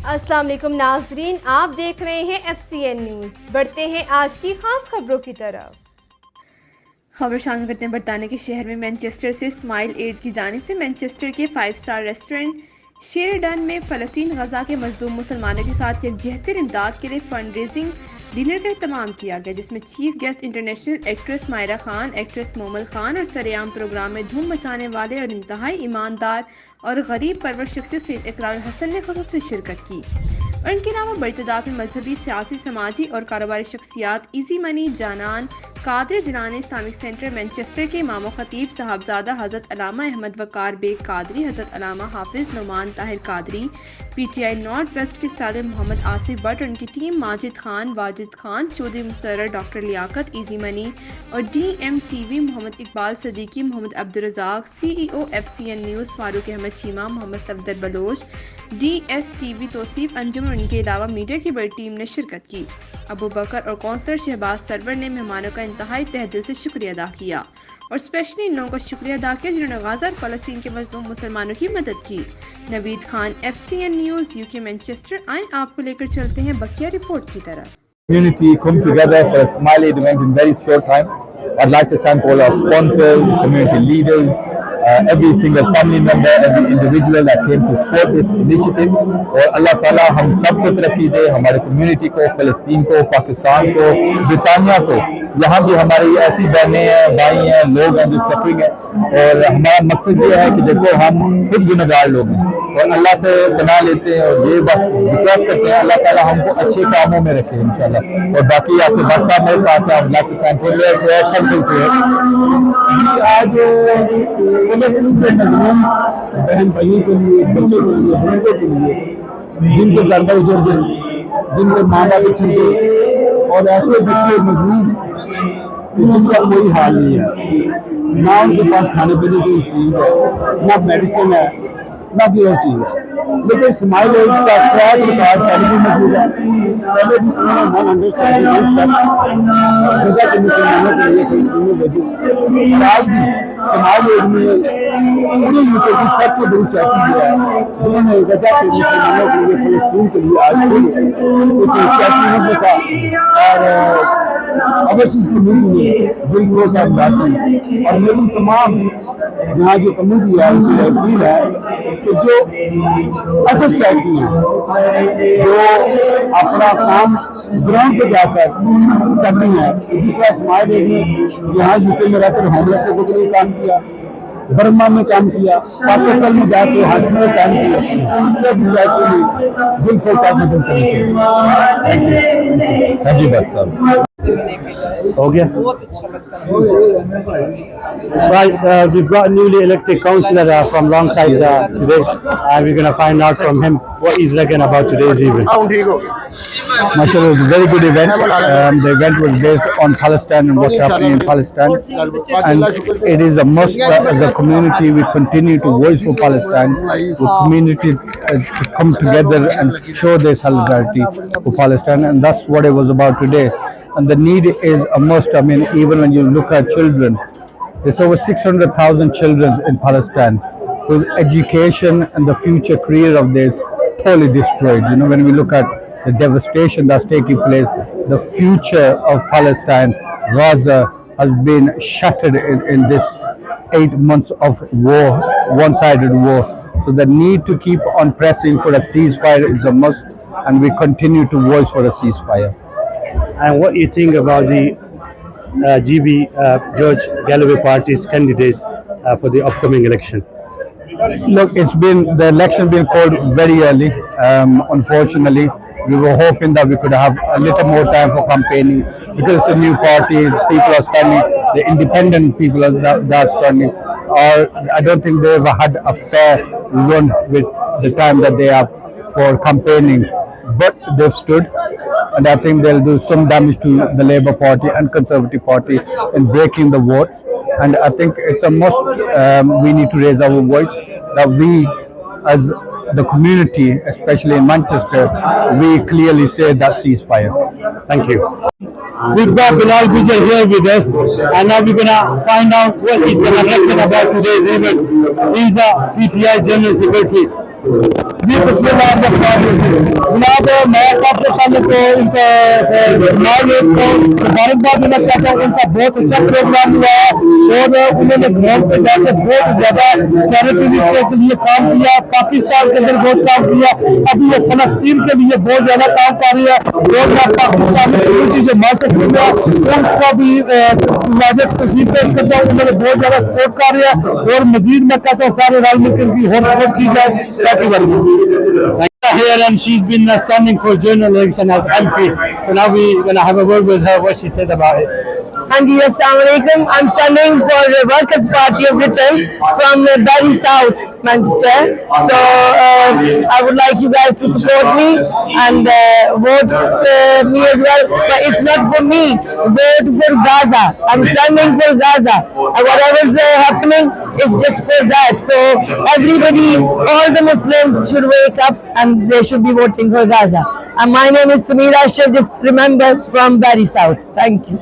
السلام علیکم ناظرین، آپ دیکھ رہے ہیں FCN نیوز۔ بڑھتے ہیں آج کی خاص خبروں کی طرف۔ خبر شامل کرتے ہیں برطانیہ کے شہر میں مینچسٹر سے اسمائل ایڈ کی جانب سے مینچسٹر کے 5 اسٹار ریسٹورنٹ شیریڈن میں فلسطین غزہ کے مظلوم مسلمانوں کے ساتھ یکجہتی امداد کے لیے فنڈ ریزنگ ڈنر کا اہتمام کیا گیا، جس میں chief guest international actress Maira Khan, actress Momal Khan اور سرعام پروگرام میں دھوم مچانے والے اور انتہائی ایماندار اور غریب پرور شخصیت سید اقرار الحسن نے خصوصی شرکت کی، اور ان کے علاوہ بڑی تعداد میں مذہبی، سیاسی، سماجی اور کاروباری شخصیات ایزی منی جانان قادری جنان اسلامک سینٹر مینچسٹر کے امام و خطیب صاحبزادہ حضرت علامہ احمد وقار بیگ قادری، حضرت علامہ حافظ Noman Tahir Qadri, PTI north west کے صادر محمد آصف بٹ اور ان کی team Majid Khan, Wajid Khan, Chaudhry Masroor, doctor Liaquat, easy money اور DMTV Muhammad Iqbal Siddiqui, Muhammad Abdul Razzaq, CEO FCN news Farooq Ahmed Cheema, Muhammad Safdar Baloch, DSTV Tauseef Anjum اور ان کے علاوہ میڈیا کی بڑی ٹیم نے شرکت کی۔ ابو بکر اور کونسلر شہباز سرور نے مہمانوں کا انتہائی تہ دل سے شکریہ ادا کیا اور اسپیشلی ان لوگوں کا شکریہ ادا کیا جنہوں نے غزہ اور فلسطین کے مظلوم مسلمانوں کی مدد کی۔ Naveed Khan, FCN news UK Manchester. آئیں آپ کو لے کر چلتے ہیں بقیہ رپورٹ کی طرف۔ Community come together for a Smile Aid event in very short time. I'd like to thank all our sponsors, community leaders, every single family member, every individual that came to support this initiative. اور اللہ تعالیٰ ہم سب کو ترقی دے، ہمارے community کو، فلسطین کو، پاکستان کو، برطانیہ کو۔ یہاں بھی ہماری ایسی بہنیں ہیں، بھائی ہیں، لوگ ہیں جو سفرنگ ہیں، اور ہمارا مقصد یہ ہے کہ دیکھو ہم خود گنہگار لوگ ہیں اور اللہ سے پناہ لیتے ہیں اور یہ بس ریکویسٹ کرتے ہیں اللہ تعالیٰ ہم کو اچھے کاموں میں رکھے انشاءاللہ۔ اور باقی آپ سے بٹ صاحب میرے ساتھ ہیں، اللہ کی آج فلسطین کے مظلوم بہن بھائیوں کے لیے، بچوں کے لیے، بڑوں کے لیے جن کے گھر اجڑ گئے، جن کے ماں باپ چھوٹ گئے، اور ایسے بچے مظلوم جن کا کوئی حال نہیں ہے، نہ ان کے پاس کھانے پینے کی چیز ہے، نہ میڈیسن ہے، نہ کوئی اور چیز ہے، لیکن اسمائل ایڈ کا ٹریک ریکارڈ پہلے بھی موجود ہے۔ پہلے بھی انہوں نے 179 تک غزہ کے مسلمانوں کے لیے فلسطین میں بھیجی، اور آج بھی اسمائل ایڈ میں پوری UK کی سب سے بڑی چوکی ہے جنہوں نے غزہ کے مسلمانوں کے لیے، فلسطین کے لیے آج ایک چوکی رکھا، اور اوورسیز کمیونٹی نے دل کو امداد کی۔ اور میری تمام یہاں جو کمیونٹی ہے ان سے اپیل ہے کہ جو اصل چاہتی ہے، جو اپنا کام گراؤنڈ پہ جا کر کرنی ہے، جس طرح اسمائل ایڈ نے یہاں UK میں رہ کر ہوملیس لوگوں کے لیے کام کیا، برما میں کام کیا، پاکستان میں جا کے ہاسپٹل میں کام کیا، اس طرح بھی جا کے دل کھول کر مدد کرنی چاہیے۔ تھینک یو بٹ صاحب۔ ہو گیا۔ Right, we've got a newly elected councillor from Longside today, and we're going to find out from him what he's reckon about today's event. MashaAllah, it was a very good event. The event was based on Palestine and what's happening in Palestine. And it is a must that as a community we continue to voice for Palestine. The community to come together and show their solidarity for Palestine. And that's what it was about today. And the need is a must. I mean, even when you look at children, there's over 600,000 children in Palestine whose education and the future career of theirs totally destroyed. You know, when we look at the devastation that's taking place, the future of Palestine, Gaza, has been shattered in this 8 months of war, one-sided war. So the need to keep on pressing for a ceasefire is a must, and we continue to voice for a ceasefire. And what you think about the GB George Galloway party's candidates for the upcoming election? Look, the election been called very early. Unfortunately, we were hoping that we could have a little more time for campaigning because it's a new party. People are standing, the independent people that are standing. Or I don't think they've had a fair run with the time that they have for campaigning. But they've stood, and I think they'll do some damage to the Labour Party and Conservative Party in breaking the votes. And I think it's a must. We need to raise our voice that we, as the community, especially in Manchester, we clearly say that ceasefire. Thank you. We've got Bilal Bijay here with us, and now we're going to find out what he's going to reckon about today's event. He's the PTI General Secretary. जी बिस्मिल्लाह जनाब, मैं सबसे पहले तो इनका मुबारकबाद देना चाहता हूँ। उनका बहुत अच्छा प्रोग्राम हुआ है और उन्होंने ग्राउंड पे जाकर बहुत ज्यादा चैरिटी के लिए काम किया, पाकिस्तान के अंदर बहुत काम किया, अभी ये फलस्तीन के लिए बहुत ज्यादा काम कर रही है और मैं पाकिस्तान में पूरी चीजें मार्केट हुआ उनको भी तस्वीर पेश करता हूँ। उन्होंने बहुत ज्यादा सपोर्ट कर रही है और मजीद मैं कहता हूँ सारे राज मिलकर की और सपोर्ट की जाए। Here and she's been standing for general election as MP. So now we're going to have a word with her what she says about it. Anji, Assalamualaikum. I'm standing for the Workers' Party of Britain from Bury South, Manchester. So I would like you guys to support me and vote me as well. But it's not for me. Vote for Gaza. I'm standing for Gaza. And whatever's happening is just for that. So everybody, all the Muslims should wake up and they should be voting for Gaza. And my name is Samira Ashraf. Just remember, from Bury South. Thank you.